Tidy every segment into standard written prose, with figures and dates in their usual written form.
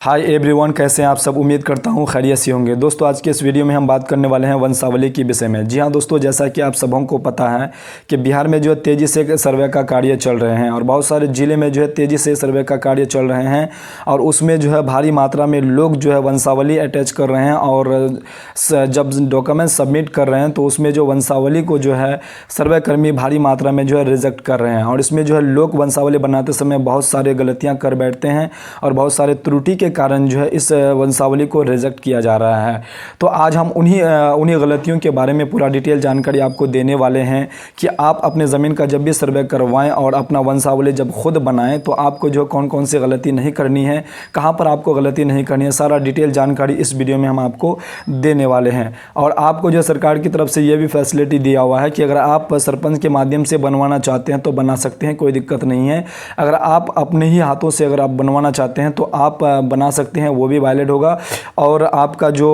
Hi everyone, कैसे हैं आप सब। उम्मीद करता हूं खैरियत से होंगे। दोस्तों आज के इस वीडियो में हम बात करने वाले हैं वंशावली के विषय में। जी हां दोस्तों, जैसा कि आप सबों को पता है कि बिहार में जो है तेज़ी से सर्वे का कार्य चल रहे हैं और बहुत सारे ज़िले में जो है तेज़ी से सर्वे का कार्य चल रहे हैं और उसमें जो है भारी मात्रा में लोग जो है वंशावली अटैच कर रहे हैं और जब डॉक्यूमेंट सबमिट कर रहे हैं तो उसमें जो वंशावली को जो है सर्वे कर्मी भारी मात्रा में जो है रिजेक्ट कर रहे हैं और इसमें जो है लोग वंशावली बनाते समय बहुत सारे गलतियाँ कर बैठते हैं और बहुत सारे त्रुटि के कारण जो है इस वंशावली को रिजेक्ट किया जा रहा है। तो आज हम उन्हीं गलतियों के बारे में पूरा डिटेल जानकारी आपको देने वाले हैं कि आप अपने ज़मीन का जब भी सर्वे करवाएं और अपना वंशावली जब खुद बनाएं तो आपको जो कौन कौन सी गलती नहीं करनी है, कहां पर आपको गलती नहीं करनी है, सारा डिटेल जानकारी इस वीडियो में हम आपको देने वाले हैं। और आपको जो सरकार की तरफ से ये भी फैसिलिटी दिया हुआ है कि अगर आप सरपंच के माध्यम से बनवाना चाहते हैं तो बना सकते हैं, कोई दिक्कत नहीं है। अगर आप अपने ही हाथों से अगर आप बनवाना चाहते हैं तो आप बना सकते हैं, वो भी वैलिड होगा। और आपका जो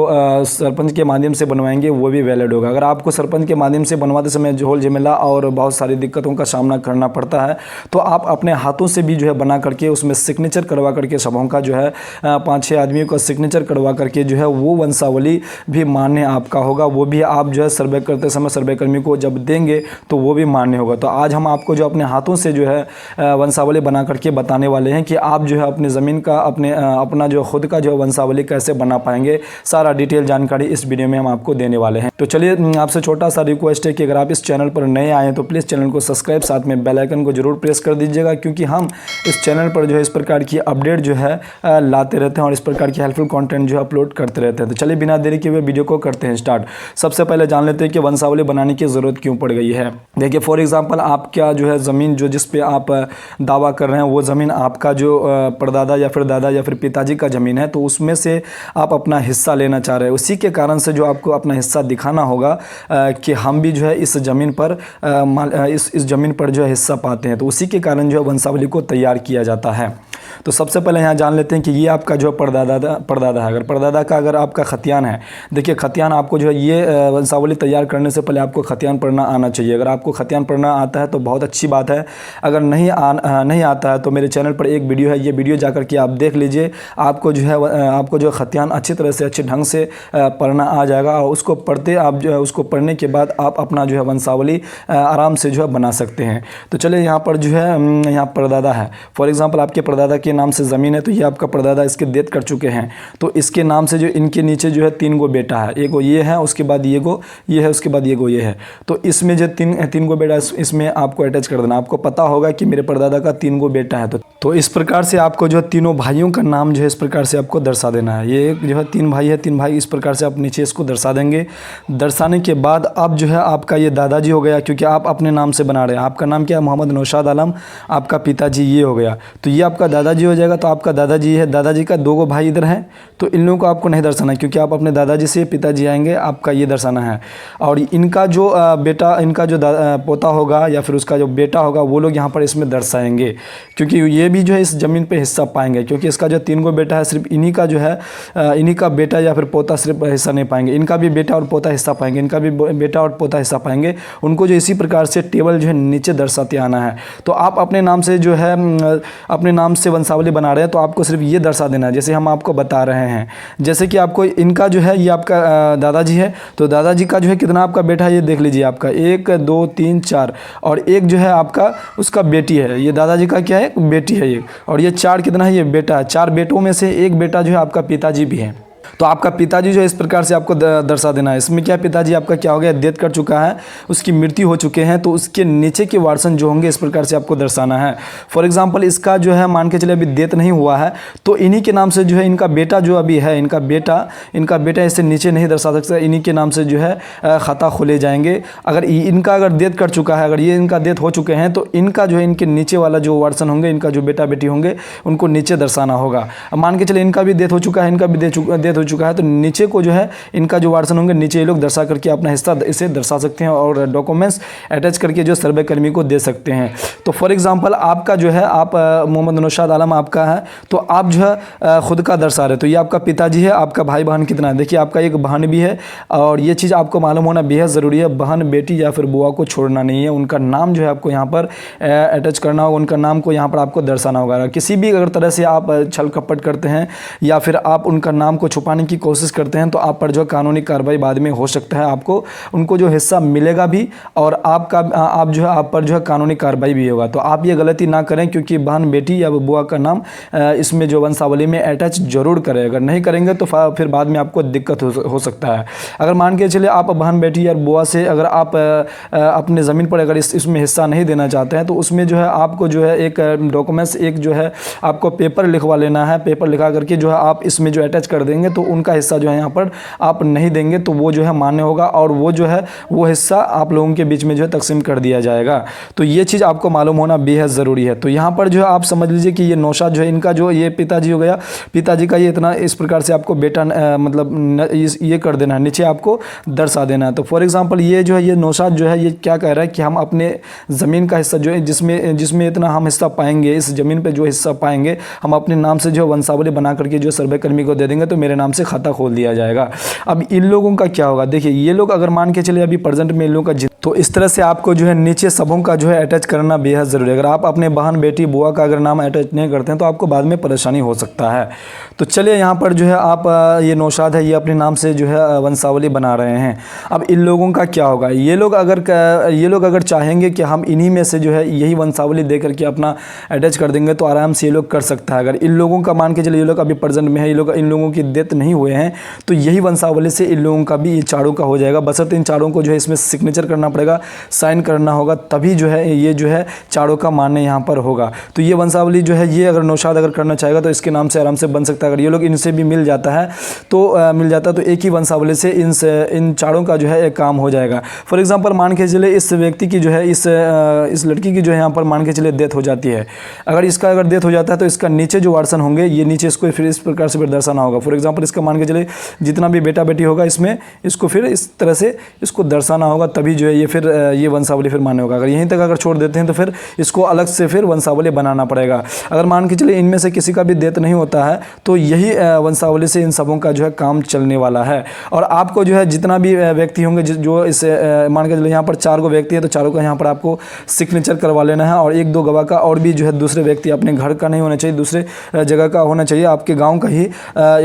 सरपंच के माध्यम से बनवाएंगे वो भी वैलिड होगा। अगर आपको सरपंच के माध्यम से बनवाते समय झोल झमेला और बहुत सारी दिक्कतों का सामना करना पड़ता है तो आप अपने हाथों से भी जो है बना करके उसमें सिग्नेचर करवा करके सबों का जो है 5-6 आदमियों का सिग्नेचर करवा करके जो है वो वंशावली भी मान्य आपका होगा। वो भी आप जो है सर्वे करते समय सर्वे कर्मी को जब देंगे तो वो भी मान्य होगा। तो आज हम आपको जो अपने हाथों से जो है वंशावली बना करके बताने वाले हैं कि आप जो है अपनी ज़मीन का अपना जो खुद का जो वंशावली कैसे बना पाएंगे, सारा डिटेल जानकारी इस वीडियो में हम आपको देने वाले हैं। तो चलिए, आपसे छोटा सा रिक्वेस्ट है कि अगर आप इस चैनल पर नए आए तो प्लीज़ चैनल को सब्सक्राइब, साथ में बेल आइकन को जरूर प्रेस कर दीजिएगा क्योंकि हम इस चैनल पर जो है इस प्रकार की अपडेट जो है लाते रहते हैं और इस प्रकार की हेल्पफुल कंटेंट जो है अपलोड करते रहते हैं। तो चलिए बिना देरी किए हुए वीडियो को करते हैं स्टार्ट। सबसे पहले जान लेते हैं कि वंशावली बनाने की ज़रूरत क्यों पड़ गई है। देखिए, फॉर एग्जाम्पल आपका जो है ज़मीन जो जिस पे आप दावा कर रहे हैं वो ज़मीन आपका जो परदादा या फिर दादा या फिर पिताजी का ज़मीन है, तो उसमें से आप अपना हिस्सा लेना चाह रहे हैं। उसी के कारण से जो आपको अपना हिस्सा दिखाना होगा कि हम भी जो है इस ज़मीन पर इस ज़मीन पर जो है हिस्सा पाते हैं। तो उसी के कारण जो है वंशावली को तैयार किया जाता है। तो सबसे पहले यहाँ जान लेते हैं कि ये आपका जो परदादा है। अगर परदादा का अगर आपका खतियान है, देखिए खतियान आपको जो है ये वंशावली तैयार करने से पहले आपको खतियान पढ़ना आना चाहिए। अगर आपको खतियान पढ़ना आता है तो बहुत अच्छी बात है। अगर नहीं आता है तो मेरे चैनल पर एक वीडियो है, ये वीडियो जाकर के आप देख लीजिए। आपको जो है आपको जो खतियान अच्छी तरह से अच्छे ढंग से पढ़ना आ जाएगा और उसको पढ़ते आप जो है उसको पढ़ने के बाद आप अपना जो है वंशावली आराम से जो है बना सकते हैं। तो चलिए, यहाँ पर जो है यहाँ परदादा है। फॉर एग्जांपल आपके परदादा के नाम से ज़मीन है तो ये आपका परदादा इसके डेथ कर चुके हैं, तो इसके नाम से जो इनके नीचे जो है 3 गो बेटा है। एक गो ये है, उसके बाद ये गो ये है, उसके बाद ये गो ये है। तो इसमें जो 3 गो बेटा इसमें आपको अटैच कर देना। आपको पता होगा कि मेरे परदादा का 3 गो बेटा है, तो इस प्रकार से आपको जो तीनों भाइयों का नाम जो है इस प्रकार से आपको दर्शा देना है। ये जो है 3 भाई है, 3 भाई इस प्रकार से आप नीचे इसको दर्शा देंगे। दर्शाने के बाद अब जो है आपका ये दादाजी हो गया, क्योंकि आप अपने नाम से बना रहे हैं। आपका नाम क्या है? मोहम्मद नौशाद आलम। आपका पिताजी ये हो गया, तो ये आपका दादाजी हो जाएगा। तो आपका दादाजी है, दादाजी का 2 गो भाई इधर हैं, तो इन लोगों को आपको नहीं दर्शाना है क्योंकि आप अपने दादाजी से पिताजी आएंगे, आपका ये दर्शाना है। और इनका जो बेटा, इनका जो पोता होगा या फिर उसका जो बेटा होगा वो लोग यहाँ पर इसमें दर्शाएंगे क्योंकि ये भी जो है इस ज़मीन पे हिस्सा पाएंगे। क्योंकि इसका जो 3 गो बेटा है, सिर्फ इन्हीं का जो है इन्हीं का बेटा या फिर पोता सिर्फ हिस्सा नहीं पाएंगे, इनका भी बेटा और पोता हिस्सा पाएंगे, इनका भी बेटा और पोता हिस्सा पाएंगे। उनको जो इसी प्रकार से टेबल जो है नीचे दर्शाते आना है। तो आप अपने नाम से जो है अपने नाम से वंशावली बना रहे हैं तो आपको सिर्फ ये दर्शा देना है जैसे हम आपको बता रहे हैं। जैसे कि आपको इनका जो है ये आपका दादाजी है, तो दादाजी का जो है कितना आपका बेटा है ये देख लीजिए। आपका 1 2 3 4 और एक जो है आपका उसका बेटी है। ये दादाजी का क्या है? बेटी है ये। और ये 4 कितना है? ये बेटा है। 4 बेटों में से एक बेटा जो है आपका पिताजी भी है। तो आपका पिताजी जो है इस प्रकार से आपको दर्शा देना है। इसमें क्या, पिताजी आपका क्या हो गया? डेथ कर चुका है, उसकी मृत्यु हो चुके हैं, तो उसके नीचे के वारसन जो होंगे इस प्रकार से आपको दर्शाना है। फॉर एग्जांपल इसका जो है मान के चले अभी डेथ नहीं हुआ है तो इन्हीं के नाम से जो है इनका बेटा जो अभी है, इनका बेटा इससे नीचे नहीं दर्शा सकता। इन्हीं के नाम से जो है खाता खोले जाएंगे। अगर इनका डेथ कर चुका है, अगर ये इनका डेथ हो चुके हैं तो इनका जो है इनके नीचे वाला जो वारसन होंगे, इनका जो बेटा बेटी होंगे उनको नीचे दर्शाना होगा। मान के चले इनका भी डेथ हो चुका है, इनका भी डेथ डेथ हो चुका है तो नीचे को जो है इनका जो वार्सन होंगे नीचे ये लोग दर्शा करके अपना हिस्सा इसे दर्शा सकते हैं और डॉक्यूमेंट्स अटैच करके जो सर्वे कर्मी को दे सकते हैं। तो फॉर एग्जांपल आपका जो है आप मोहम्मद नौशाद आलम आपका है, तो आप जो है खुद का दर्शा रहे, तो ये आपका पिताजी है, आपका भाई बहन कितना है, देखिए आपका एक बहन भी है और ये चीज़ आपको मालूम होना बेहद ज़रूरी है। बहन, बेटी या फिर बुआ को छोड़ना नहीं है, उनका नाम जो है आपको यहाँ पर अटैच करना होगा, उनका नाम को यहाँ पर आपको दर्शाना होगा। किसी भी अगर तरह से आप छल कपट करते हैं या फिर आप उनका नाम को छुपाने की कोशिश करते हैं तो आप पर जो कानूनी कार्रवाई बाद में हो सकता है, आपको उनको जो हिस्सा मिलेगा भी और आप जो है आप पर जो है कानूनी कार्रवाई भी होगा। तो आप ये गलती ना करें, क्योंकि बहन, बेटी या बुआ का नाम इसमें जो वंशावली में अटैच जरूर करें। अगर नहीं करेंगे तो फिर बाद में आपको दिक्कत हो सकता है। अगर मान के चलिए आप बहन, बेटी या बुआ से अगर आप अपने ज़मीन पर अगर इसमें हिस्सा नहीं देना चाहते हैं तो उसमें जो है आपको जो है एक डॉक्यूमेंट्स, एक जो है आपको पेपर लिखवा लेना है। पेपर लिखा करके जो है आप इसमें जो अटैच कर देंगे तो उनका हिस्सा जो है यहाँ पर आप नहीं देंगे तो वो जो है मान्य होगा और वो जो है वो हिस्सा आप लोगों के बीच में जो है तकसीम कर दिया जाएगा। तो ये चीज़ आपको मालूम होना बेहद ज़रूरी है। तो यहाँ पर जो है आप समझ लीजिए कि ये नौशाद जो है इनका जो ये पिताजी हो गया, पिताजी का ये इतना इस प्रकार से आपको बेटा मतलब ये कर देना है, नीचे आपको दर्शा देना है। तो फॉर एग्जांपल ये जो है ये नौशाद जो है ये क्या कह रहा है कि हम अपने ज़मीन का हिस्सा जो है जिसमें इतना हम हिस्सा पाएंगे, इस ज़मीन पे जो हिस्सा पाएंगे हम अपने नाम से जो वंशावली बना करके जो सर्वे कर्मी को दे देंगे तो मेरे नाम से खाता खोल दिया जाएगा। अब इन लोगों का क्या होगा, देखिए ये लोग अगर मान के चलिए अभी प्रेजेंट में इन लोगों का तो इस तरह से आपको जो है नीचे सबों का जो है अटैच करना बेहद ज़रूरी है। अगर आप अपने बहन, बेटी, बुआ का अगर नाम अटैच नहीं करते हैं तो आपको बाद में परेशानी हो सकता है। तो चलिए यहाँ पर जो है आप ये नौशाद है ये अपने नाम से जो है वंशावली बना रहे हैं। अब इन लोगों का क्या होगा, ये लोग अगर चाहेंगे कि हम इन्हीं में से जो है यही वंशावली दे करके अपना अटैच कर देंगे तो आराम से ये लोग कर सकता है। अगर इन लोगों का मान के चलिए ये लोग अभी प्रेजेंट में है, इन लोगों की डेथ नहीं हुए हैं तो यही वंशावली से इन लोगों का भी ये चारों का हो जाएगा। बशर्ते इन चारों को जो है इसमें सिग्नेचर करना पड़ेगा, साइन करना होगा, तभी जो है ये जो है चारों का मान्य यहाँ पर होगा। तो ये वंशावली जो है ये अगर नौशाद अगर करना चाहेगा तो इसके नाम से आराम से बन सकता है। अगर ये लोग इनसे भी मिल जाता है तो एक ही वंशावली से इन चारों का जो है एक काम हो जाएगा। फॉर एग्जांपल मान के चले इस व्यक्ति की जो है इस लड़की की जो है यहाँ पर मान के चले डेथ हो जाती है। अगर इसका अगर डेथ हो जाता है तो इसका नीचे जो वार्सन होंगे ये नीचे इसको फिर इस प्रकार से फिर दर्शाना होगा। फॉर एग्जांपल इसका मान के चले जितना भी बेटा बेटी होगा इसमें इसको फिर इस तरह से इसको दर्शाना होगा, तभी जो है ये फिर ये वंशावली फिर मान्य होगा। अगर यहीं तक अगर छोड़ देते हैं तो फिर इसको अलग से फिर वंशावली बनाना पड़ेगा। अगर मान के चलिए इनमें से किसी का भी डेथ नहीं होता है तो यही वंशावली से इन सबों का जो है काम चलने वाला है। और आपको जो है जितना भी व्यक्ति होंगे जो इस मान के चलिए यहाँ पर 4 गो व्यक्ति है तो चारों का यहाँ पर आपको सिग्नेचर करवा लेना है और 1-2 गवाह का और भी जो है दूसरे व्यक्ति अपने घर का नहीं होना चाहिए, दूसरे जगह का होना चाहिए, आपके गाँव का ही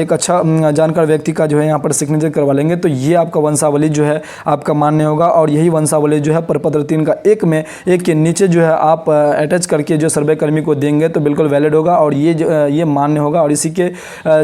एक अच्छा जानकार व्यक्ति का जो है यहाँ पर सिग्नेचर करवा लेंगे तो ये आपका वंशावली जो है आपका मान्य होगा। और यही वंशावली जो है प्रपत्र 3 का एक के नीचे जो है आप अटैच करके जो सर्वे कर्मी को देंगे तो बिल्कुल वैलिड होगा और ये मान्य होगा और इसी के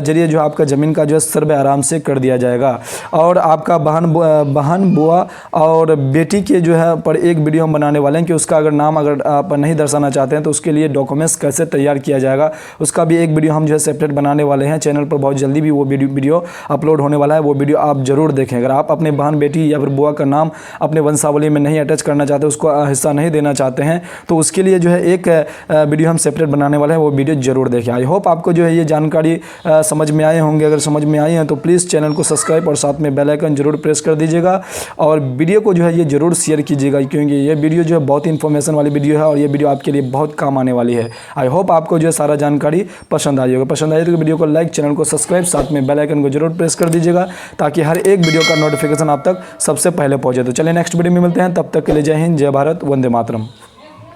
जरिए जो आपका ज़मीन का जो है सर्वे आराम से कर दिया जाएगा। और आपका बहन, बुआ और बेटी के जो है पर एक वीडियो हम बनाने वाले हैं कि उसका अगर नाम अगर आप नहीं दर्शाना चाहते हैं तो उसके लिए डॉक्यूमेंट्स कैसे तैयार किया जाएगा, उसका भी एक वीडियो हम जो है सेपरेट बनाने वाले हैं। चैनल पर बहुत जल्दी भी वो वीडियो अपलोड होने वाला है, वो वीडियो आप जरूर देखें। अगर आप अपने बहन, बेटी या फिर बुआ का नाम अपने वंशावली में नहीं अटैच करना चाहते, उसको हिस्सा नहीं देना चाहते हैं तो उसके लिए जो है एक वीडियो हम सेपरेट बनाने वाले हैं, वो वीडियो जरूर देखें। आई होप आपको जो है ये जानकारी समझ में आए होंगे। अगर समझ में आई हैं तो प्लीज़ चैनल को सब्सक्राइब और साथ में बेल आइकन जरूर प्रेस कर दीजिएगा और वीडियो को जो है ये जरूर शेयर कीजिएगा, क्योंकि ये वीडियो जो है बहुत ही इन्फॉर्मेशन वाली वीडियो है और ये वीडियो आपके लिए बहुत काम आने वाली है। आई होप आपको जो है सारा जानकारी पसंद आई होगा। पसंद आई तो वीडियो को लाइक, चैनल को सब्सक्राइब, साथ में बेल आइकन को जरूर प्रेस कर दीजिएगा ताकि हर एक वीडियो का नोटिफिकेशन आप तक सबसे पहले पहुंचे। तो चलिए नेक्स्ट वीडियो में मिलते हैं, तब तक के लिए जय हिंद, जय भारत, वंदे मातरम।